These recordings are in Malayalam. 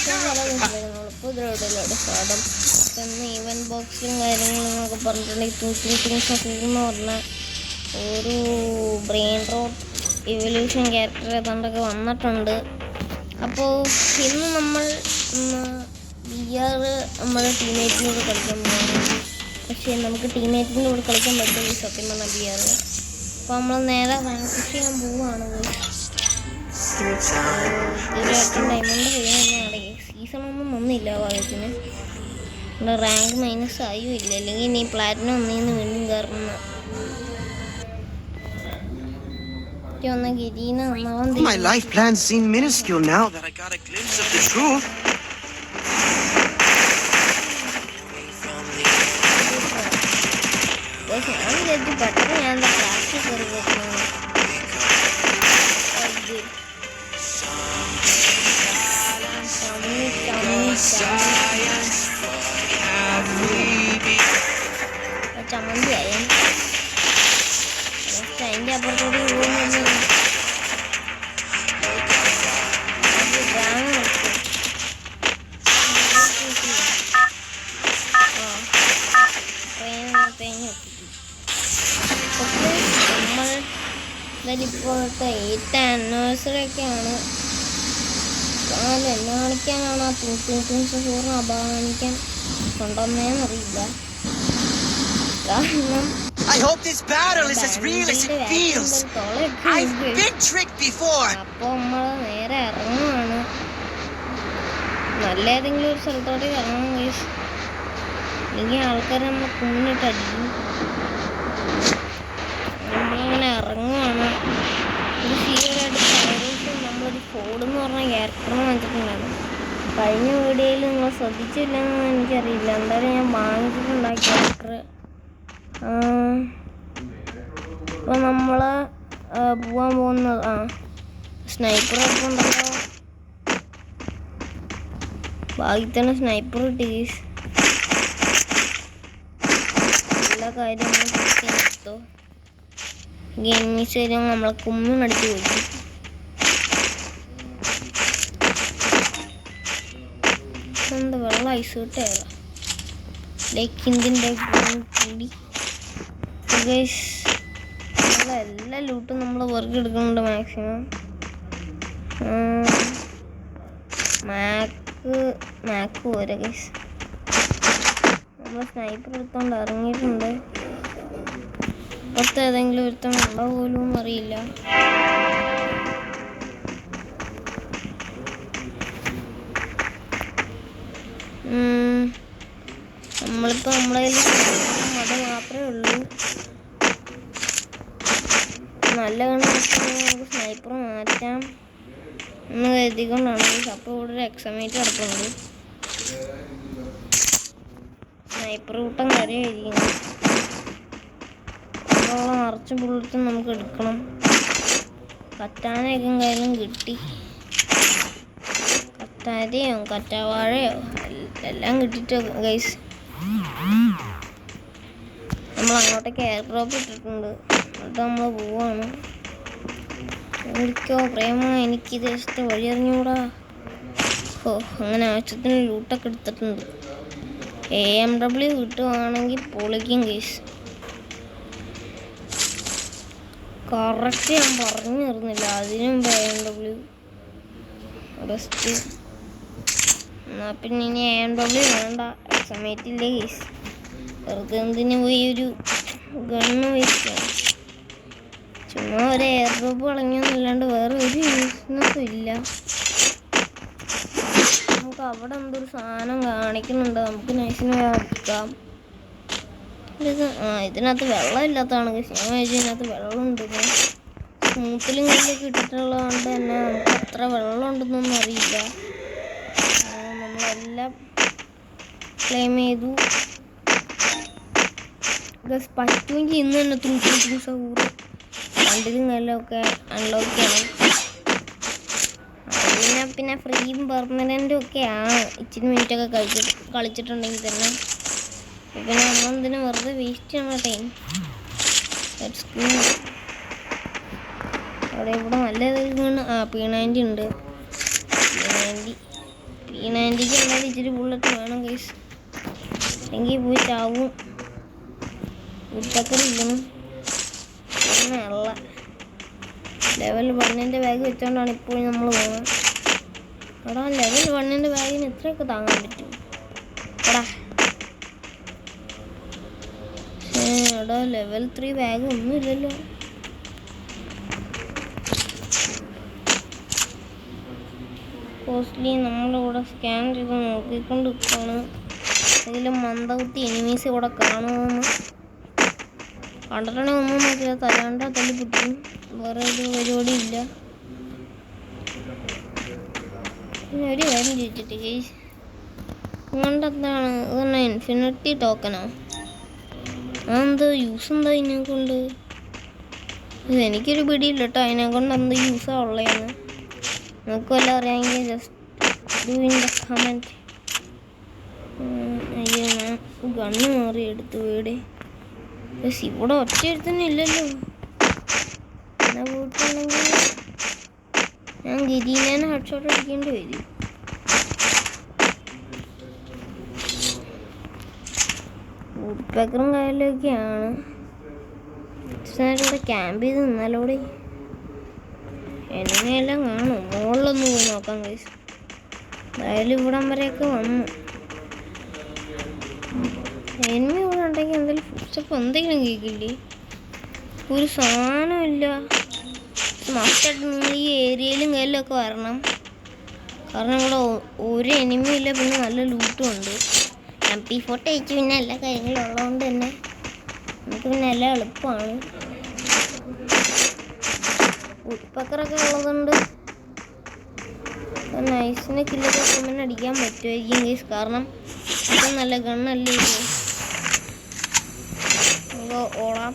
സ്വാഗതം. ഇന്ന് ഈവൻ ബോക്സിലും കാര്യങ്ങളെന്നൊക്കെ പറഞ്ഞിട്ടുണ്ടെങ്കിൽ തിങ്സ് എന്ന് പറഞ്ഞ ഒരു ബ്രെയിൻ റോട്ട് ഇവല്യൂഷൻ ക്യാരക്ടർ ഏതാണ്ടൊക്കെ വന്നിട്ടുണ്ട്. അപ്പോൾ ഇന്ന് നമ്മൾ VR നമ്മുടെ ടീമേറ്റിനോട് കളിക്കാൻ പോകുന്നു. പക്ഷേ നമുക്ക് ടീമേറ്റിൻ്റെ കൂടെ കളിക്കാൻ പറ്റില്ല സത്യം പറഞ്ഞാൽ VR. അപ്പോൾ നമ്മൾ നേരെ റാങ്ക് പുഷ് ചെയ്യാൻ പോവുകയാണ്. ഡയമണ്ട് ചെയ്യുന്നതാണ്. സീസണൊന്നും ഒന്നുമില്ല ഭാഗ്യത്തിന്. റാങ്ക് മൈനസ് ആയും ഇല്ല, അല്ലെങ്കിൽ നീ പ്ലാറ്റിനം ഒന്നിന്ന് വീണ്ടും കയറുന്ന My life plans seem minuscule now that I got a glimpse of the truth. ഞാൻ ക്ലാസ്സിൽ കയറി പോകുന്നു. ചമ്മന്തിയായ അതിൻ്റെ അപ്പുറത്തോട്ട് പോകുന്നു. ഇപ്പോഴത്തെ 8th ആനിവേഴ്സറി ഒക്കെയാണ്. എന്നെ കാണിക്കാനാണ് ആ തിങ്സ് പൂർണ്ണ അപമാനിക്കാൻ കൊണ്ടുവന്നേന്നറിയില്ല. കാരണം I hope this battle is as real as it feels. I've been tricked before. അപ്പോൾ നമ്മൾ നേരെ ഇറങ്ങുവാണ്. നല്ല ഏതെങ്കിലും ഒരു സ്ഥലത്തോട്ട് ഇറങ്ങണം ഗൈസ്, അല്ലെങ്കിൽ ആൾക്കാർ നമ്മളെ കുമ്മിനിട്ടടിക്കും. നമ്മളിങ്ങനെ ഇറങ്ങുവാണ്. ഒരു സീരിയലായിട്ട് നമ്മളൊരു ഫോഡെന്ന് പറഞ്ഞ ക്യാരക്ടറിന് വാങ്ങിച്ചിട്ടുണ്ടായിരുന്നു. കഴിഞ്ഞ വീഡിയോയിൽ നിങ്ങൾ ശ്രദ്ധിച്ചില്ലെന്ന് എനിക്കറിയില്ല. എന്തായാലും ഞാൻ വാങ്ങിച്ചിട്ടുണ്ട് ആ ക്യാരക്ടർ. അപ്പോൾ നമ്മൾ പോകാൻ പോകുന്നത് സ്നൈപ്പർ ഉണ്ടല്ലോ. ഭാഗ്യത്തിന് സ്നൈപ്പർ കിട്ടി. എല്ലാ കാര്യങ്ങളും എടുത്തു. ഗെയിമിങ് വരും നമ്മളെ കുമ്മിനടിച്ച് പോയി. എന്താ വെള്ളം ഐസ് കിട്ടിയല്ല ലേക്കിൻ്റെ കൂടി. എല്ലാ ലൂട്ടും നമ്മൾ വർക്ക് എടുക്കുന്നുണ്ട് മാക്സിമം. മാക്ക് പോരാ ഗൈസ്. നമ്മൾ സ്നൈപ്പർ എടുത്തോണ്ട് ഇറങ്ങിയിട്ടുണ്ട്. പുറത്ത് ഏതെങ്കിലും ഒരുത്തം ഉണ്ടോ പോലും അറിയില്ല. നമ്മളിപ്പോൾ നമ്മളെ അത് മാത്രമേ ഉള്ളൂ. നല്ല കണക്ക് നമുക്ക് സ്നൈപ്പർ മാറ്റാം എന്ന് കരുതിക്കൊണ്ടാണ്. അപ്പോൾ ഇവിടെ ഒരു എക്സമേറ്റ് കിടക്കുന്നുണ്ട്. സ്നൈപ്പർ കൂട്ടം കരയായിരിക്കുന്നു. അപ്പോൾ നിറച്ച് ബുള്ളറ്റും നമുക്ക് എടുക്കണം. കറ്റാനയൊക്കെ കയ്യിലും കിട്ടി. കറ്റാരയോ കറ്റാവാഴയോ എല്ലാം കിട്ടിയിട്ട് ഗൈസ് നമ്മൾ അങ്ങോട്ടേക്ക് എയർ ഡ്രോപ്പ് ഇട്ടിട്ടുണ്ട്. എന്നിട്ട് നമ്മൾ പോവാണ്. എനിക്കോ പ്രേമ എനിക്ക് ദേശത്തെ വഴി അറിഞ്ഞൂടാ. അങ്ങനെ ആവശ്യത്തിന് ലൂട്ടൊക്കെ എടുത്തിട്ടുണ്ട്. AMW കിട്ടുവാണെങ്കിൽ പൊളിക്കും ഗൈസ്. കറക്റ്റ് ഞാൻ പറഞ്ഞു തരുന്നില്ല. അതിനു മുമ്പ് AMW ബെസ്റ്റ്. എന്നാൽ പിന്നെ ഇനി AMW വേണ്ട. എക്സമേറ്റില്ലേ ഗൈസ്. വെറുതെ എന്തിനു പോയി ഒരു ഗണ്ണ് വേസ്റ്റാണ്. ചുമ്മാ ഒരു എയർ ഡ്രോപ്പ് കളഞ്ഞൊന്നല്ലാണ്ട് വേറെ ഒരു യൂസ്നെസ്സും ഇല്ല. നമുക്ക് അവിടെ എന്തൊരു സാധനം കാണിക്കുന്നുണ്ട്. നമുക്ക് നൈസിന് എടുക്കാം. ഇതിനകത്ത് വെള്ളം ഇല്ലാത്തതാണ് ഗൈസ്. ഞാൻ വിചാരിച്ചു ഇതിനകത്ത് വെള്ളമുണ്ട്. സ്മൂത്തിലും കയ്യിലൊക്കെ ഇട്ടിട്ടുള്ളത് കൊണ്ട് തന്നെ നമുക്ക് അത്ര വെള്ളം ഉണ്ടെന്നൊന്നും അറിയില്ല. നമ്മളെല്ലാം ക്ലെയിം ചെയ്തു ഗൈസ്. പറ്റുമെങ്കിൽ ഇന്ന് തന്നെ തിങ്സ് രണ്ടിലും കല്ലൊക്കെ അൺലോക്ക് ചെയ്യണം. പിന്നെ ഫ്രീയും പെർമനൻറ്റും ഒക്കെയാണ്. ഇച്ചിരി മിനിറ്റൊക്കെ കളിച്ചിട്ടുണ്ടെങ്കിൽ തന്നെ. പിന്നെ നമ്മളെന്തിനും വെറുതെ വേസ്റ്റ് ചെയ്യണം ടൈം. അവിടെ ഇവിടെ നല്ല P90 ഉണ്ട്. P90 ഒരു ബുള്ളറ്റ് വേണം ഗൈസ്, എങ്കിൽ പോയി ചാവും. ഉച്ചക്കറിരിക്കണം പിന്നെയുള്ള ലെവൽ 1ൻ്റെ ബാഗ് വെച്ചോണ്ടാണ് ഇപ്പോൾ നമ്മൾ പോകുന്നത്. എടാ ലെവൽ 1ൻ്റെ ബാഗിന് ഇത്രയൊക്കെ താങ്ങാൻ പറ്റും എടാ? എടാ ലെവൽ 3 ബാഗ് ഒന്നുമില്ലല്ലോ. കോസ്റ്റ്ലി നമ്മളിവിടെ സ്കാൻ ചെയ്ത് നോക്കിക്കൊണ്ട് നിൽക്കുകയാണ്. ഏതെങ്കിലും മന്ദബുദ്ധി എനിമീസ് ഇവിടെ കാണുമെന്ന് കണ്ടിട്ടാണെങ്കിൽ ഒന്നും നോക്കില്ല, തല്ലാണ്ട തല്ലി പൊട്ടിക്കും. വേറെ ഒരു പരിപാടി ഇല്ല. പിന്നെ ഒരു കാര്യം ചോദിച്ചിട്ട് ഗൈസ്, ഇങ്ങോട്ടെന്താണ് ഇതെന്നാ ഇൻഫിനിറ്റി ടോക്കനോ? അതെന്ത് യൂസ് എന്താ ഇതിനെ കൊണ്ട്? എനിക്കൊരു പിടിയില്ല കേട്ടോ അതിനെ കൊണ്ട് എന്ത് യൂസാണ് ഉള്ളതെന്ന്. നമുക്ക് വല്ല അറിയാമെങ്കിൽ just do in the comment. അയ്യോ ഞാൻ ഗണ്ണ് മാറി എടുത്ത് വീട്. പക്ഷെ ഇവിടെ ഒറ്റ എടുത്തന്നെ ഇല്ലല്ലോ. എന്നാ പോയിട്ടുണ്ടെങ്കിൽ ഞാൻ ഗിരീനെ ഹെഡ്ഷോട്ട് അടിക്കേണ്ടി വരും. വുഡ്പെക്കറും കായലൊക്കെയാണ്. ഇവിടെ ക്യാമ്പ് ചെയ്ത് നിന്നാലോടെ എന്നെയെല്ലാം കാണും. മുകളിലൊന്ന് പോയി നോക്കാം ഗൈസ്. എന്തായാലും ഇവിടം വരെയൊക്കെ വന്നു. എനിമി ഇവിടെ ഉണ്ടെങ്കിൽ എന്തെങ്കിലും ഫുഡ്സപ്പ് എന്തെങ്കിലും കേൾക്കില്ലേ? ഒരു സാധനമില്ല. മസ്റ്റായിട്ട് നിങ്ങൾ ഈ ഏരിയയിലും കയ്യിലൊക്കെ വരണം. കാരണം ഇവിടെ ഒരു എനിമിയും ഇല്ല, പിന്നെ നല്ല ലൂട്ടും ഉണ്ട്. MP40 അയച്ചു പിന്നെ എല്ലാ കാര്യങ്ങളും ഉള്ളതുകൊണ്ട് തന്നെ നമുക്ക് പിന്നെ എല്ലാം എളുപ്പമാണ്. ഉൾപ്പക്കറൊക്കെ ഉള്ളതുകൊണ്ട് നൈസിനെ കില്ലൊക്കെ പിന്നെ അടിക്കാൻ പറ്റുമായിരിക്കും ഗൈസ്. കാരണം ഇത് നല്ല ഗണ്ണല്ലേ ഇത്. ഓടാം.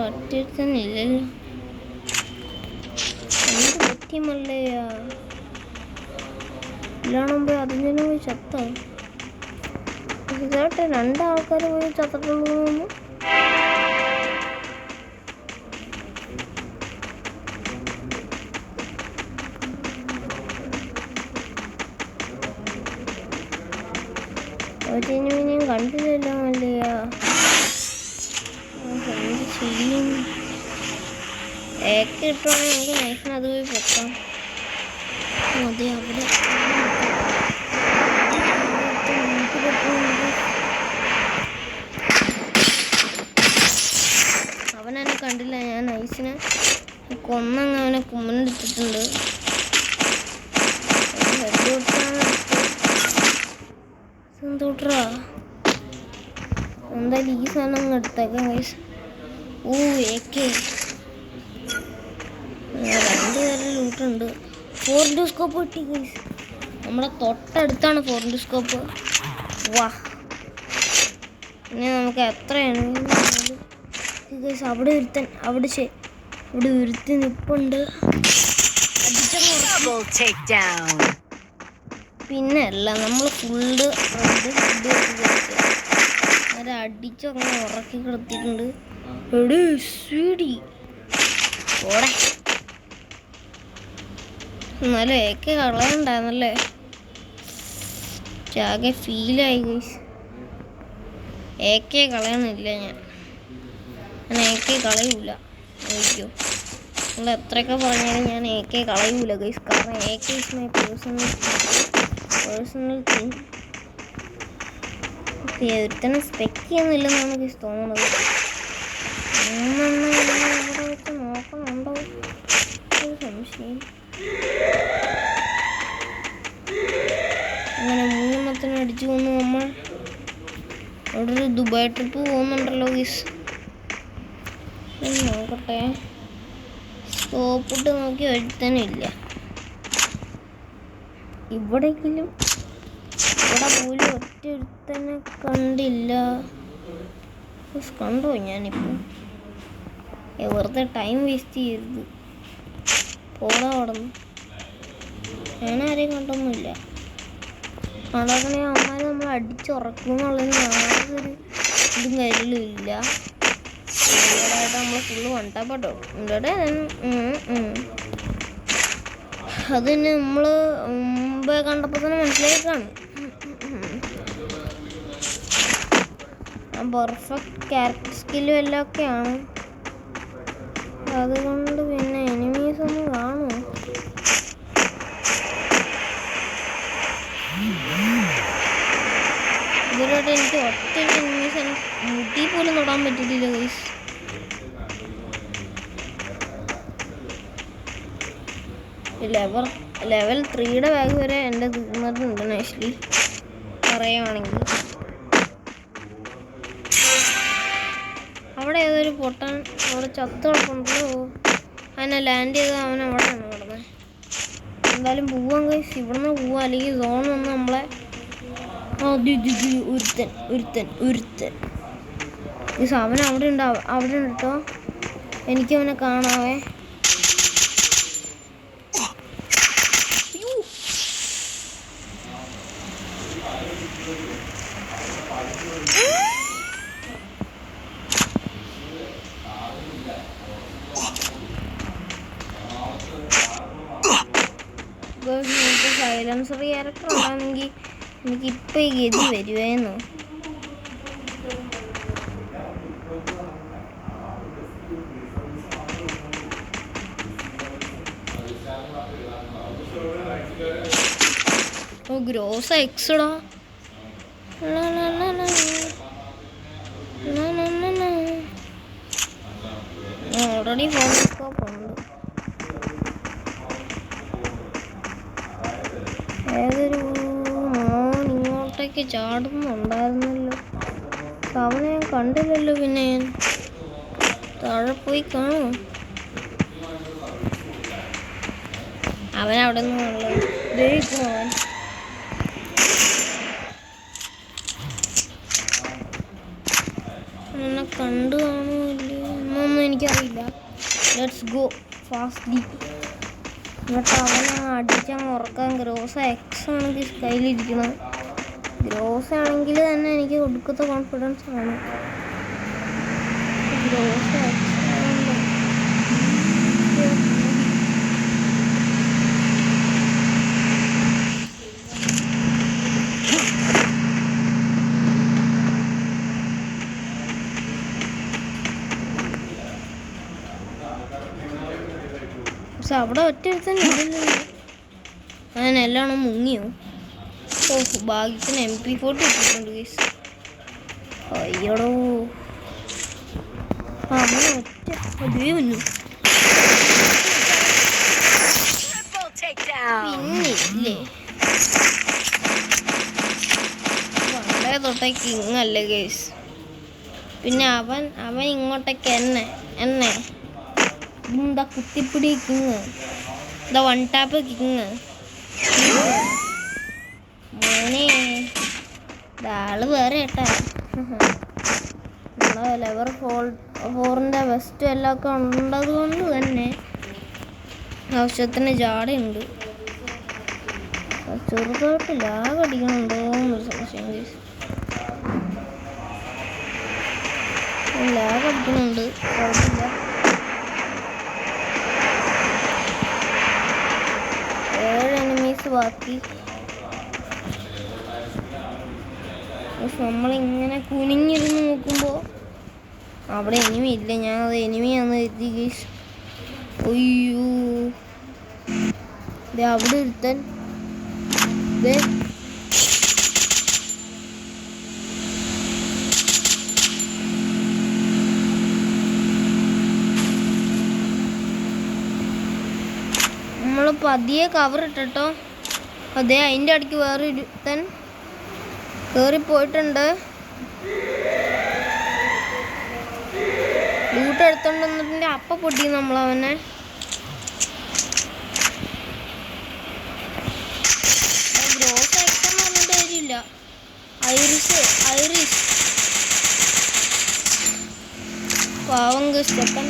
ഒറ്റ തന്നെ ഇല്ലല്ലോ. എന്ത് പറ്റിയമല്ലയാ ഇല്ലാണുമ്പോ അതിന് പോയി ചത്തോ? ഇതായിട്ട് 2 ആൾക്കാർ പോയി ചത്തിട്ടുള്ളൂ. ഒരിനിയും കണ്ടില്ലല്ലോ അല്ലയാ. എന്ത് ചെയ്യും? ഏക്ക് കിട്ടുവാണെങ്കിൽ നമുക്ക് നൈസിന് അത് പോയി പൊക്കാം. അതെ അവിടെ അവനെന്നെ കണ്ടില്ല. ഞാൻ നൈസിനെ കൊന്നങ്ങ് അവനെ കുമ്മനെടുത്തിട്ടുണ്ട്. എന്തോട്ടാ എന്തായാലും ഈ സാധനം അങ്ങ് എടുത്തേക്കാം ഗൈസ്. ഓ AK 2 പേരുടെ ലൂട്ടുണ്ട്. 4 സ്കോപ്പ് കിട്ടി ഗൈസ്. നമ്മുടെ തൊട്ടടുത്താണ് 4 സ്കോപ്പ്. വാ ഇനി നമുക്ക് എത്രയാണ് ഗൈസ്. അവിടെ ഒരുത്തൻ നിപ്പുണ്ട്. പിന്നെ അല്ല നമ്മൾ ഫുള്ള് അത് അടിച്ചങ്ങനെ ഉറക്കി കിടത്തിയിട്ടുണ്ട്. എടേ സ്വീഡി ഓടെ എന്നാലും AK കളയണ്ടായിരുന്നല്ലേ. ആകെ ഫീലായി ഗൈസ്. AK കളയണില്ല ഞാൻ AK കളയൂല. നോക്കിയോ, നിങ്ങൾ എത്രയൊക്കെ പറഞ്ഞാലും ഞാൻ AK കളയൂല ഗൈസ്. കാരണം AK is my personal thing. ഒരുത്തന്നെ സ്പെക്ക് ചെയ്യുന്നില്ലെന്നാണ് ഗൈസ് തോന്നുന്നത്. 3 ഇവിടെ വെച്ച് നോക്കണുണ്ടോ ഒരു സംശയം. അങ്ങനെ 3 അടിച്ചു കൊന്നു നമ്മൾ. അവിടെ ഒരു ദുബായ് ട്രിപ്പ് പോകുന്നുണ്ടല്ലോ ഗൈസ്. നോക്കട്ടെ, സ്കോപ്പിട്ട് നോക്കി ഒരുത്തനില്ല. ഇവിടെയെങ്കിലും ഇവിടെ പോലും ഒറ്റ ഒരുത്തനെ കണ്ടില്ല. കണ്ടോ ഞാനിപ്പോൾ വെറുതെ ടൈം വേസ്റ്റ് ചെയ്യരുത്. പോടാ ഓടുന്നു. ഞാനാരെയും കണ്ടൊന്നുമില്ല. കണ്ടാക്കണേ അവന്മാർ നമ്മൾ അടിച്ചുറക്കും എന്നുള്ളതിന് യാതൊരു ഇതും കയ്യിലും ഇല്ല. നമ്മൾ ഫുള്ള് വണ്ടാപ്പെട്ടോ ഇവിടെ അതിന് നമ്മൾ മുമ്പേ കണ്ടപ്പോൾ തന്നെ മനസ്സിലാക്കാണ് പെർഫെക്റ്റ് ക്യാരക്ടർ സ്കില്ലും എല്ലാം ഒക്കെയാണ്. അതുകൊണ്ട് പിന്നെ എനിമീസ് ഒന്നും കാണുമോ? ഇതിലോട്ട് എനിക്ക് ഒറ്റ എനിമീസ് മുട്ടി പോലും തൊടാൻ പറ്റിയിട്ടില്ല ഗൈസ്. ലെവൽ 3യുടെ ബാഗ് വരെ എൻ്റെ തീർന്നിട്ടുണ്ട് ആക്ച്വലി പറയുകയാണെങ്കിൽ. അവിടെ ഏതൊരു പൊട്ടാൻ അവിടെ ചത്ത് കിടപ്പുണ്ടല്ലോ. അതിനെ ലാൻഡ് ചെയ്ത് അവൻ അവിടെയാണ് കിടന്നത്. എന്തായാലും പോവാൻ ഗൈസ്, ഇവിടുന്ന് പോവാം, അല്ലെങ്കിൽ സോൺ വന്ന് നമ്മളെ ഒരുത്തൻ ഗൈസ് അവൻ അവിടെ ഉണ്ട് കേട്ടോ. എനിക്കവനെ കാണാവേ. സൈലൻസർ ക്യാരക്ടർ ഉണ്ടാണെങ്കിൽ എനിക്കിപ്പോൾ ഈ ഗതി വരുമായിരുന്നു. ഓ ഗ്രോസ എക്സ്ഡോ ഓൾറെഡി ഫോൺ സ്കോപ്പ് ഉണ്ട്. ഏതൊരു മോൻ ഇങ്ങോട്ടേക്ക് ചാടുന്നുണ്ടായിരുന്നല്ലോ. അവനെ ഞാൻ കണ്ടില്ലല്ലോ. പിന്നെ ഞാൻ താഴെ പോയി കാണും. അവനവിടെ നിന്നുള്ളത് അവൻ എന്നെ കണ്ടു കാണുമില്ലേ എന്നൊന്നും എനിക്കറിയില്ല. Let's go fastly. എന്നിട്ട് അവനെ അടിച്ചാൽ ഉറക്കാൻ. ഗ്രോസ എക്സ് ആണ് കയ്യിലിരിക്കുന്നത്. ഗ്രോസ ആണെങ്കിൽ തന്നെ എനിക്ക് കൊടുക്കത്ത കോൺഫിഡൻസ് ആണ്. ഗ്രോസ എക്സ് പക്ഷെ അവിടെ ഒറ്റ തന്നെ ഇല്ലല്ലോ. അങ്ങനെ എല്ലാം മുങ്ങിയോ? ഓ ഭാഗ്യത്തിന് MP40 ഇട്ടിട്ടുണ്ട് ഗൈസ്. അയ്യടോ അങ്ങനെ ഒറ്റ അതേ വന്നു. പിന്നില്ലേ വളരെ തൊട്ടേ കിങ് അല്ലേ ഗൈസ്. പിന്നെ അവൻ ഇങ്ങോട്ടേക്ക് എന്നെ എന്താ കുത്തിപ്പിടി കിങ്, എന്താ വൺ ടാപ്പ് കിങ് മോനെ. ഇതാള് വേറെ കേട്ടാ. നമ്മളെ ലെവൽ 4ന്റെ വെസ്റ്റും എല്ലാം ഒക്കെ ഉള്ളത് കൊണ്ട് തന്നെ ആവശ്യത്തിന് ജാടയുണ്ട്. ചെറുതായിട്ട് ലാഗ് അടിക്കണുണ്ടോ എന്നൊരു സംശയം. ലാഗ് അടിക്കുന്നുണ്ട്, കുഴപ്പമില്ല. 7 എനിമീസ് ബാക്കി. നമ്മളിങ്ങനെ കുനിഞ്ഞിരുന്ന് നോക്കുമ്പോൾ അവിടെ എനിമി ഇല്ല. ഞാൻ അത് എനിമിയാന്ന് കരുതി ഗൈസ്. അയ്യോ അവിടെ ഒരുത്തൻ. നമ്മൾ പതിയെ കവർ ഇട്ടോ. അതെ അതിൻ്റെ ഇടയ്ക്ക് വേറെ ഒരുത്തൻ കയറിപ്പോയിട്ടുണ്ട്. ലൂട്ട് എടുത്തോണ്ടിട്ട് അപ്പം പൊട്ടി നമ്മളവനെ. ഗ്രോസ് എക്സം പറഞ്ഞിട്ട് കാര്യമില്ല. ഐറിസ് പാവം സ്റ്റെപ്പൻ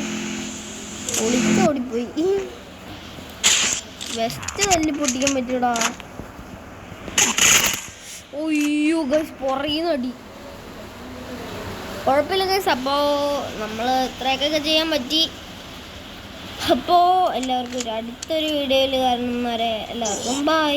ഓടിപ്പോയി. വെസ്റ്റ് തല്ലി പൊട്ടിക്കാൻ പറ്റൂടാ. ഒയ്യോ ഗൈസ് പുറയുന്ന അടി. കുഴപ്പമില്ല ഗൈസ്. അപ്പോൾ നമ്മൾ ഇത്രയൊക്കെ ചെയ്യാൻ പറ്റി. അപ്പോൾ എല്ലാവർക്കും ഒരു അടുത്തൊരു വീഡിയോയിൽ കാണുന്നവരെ എല്ലാവർക്കും ബൈ.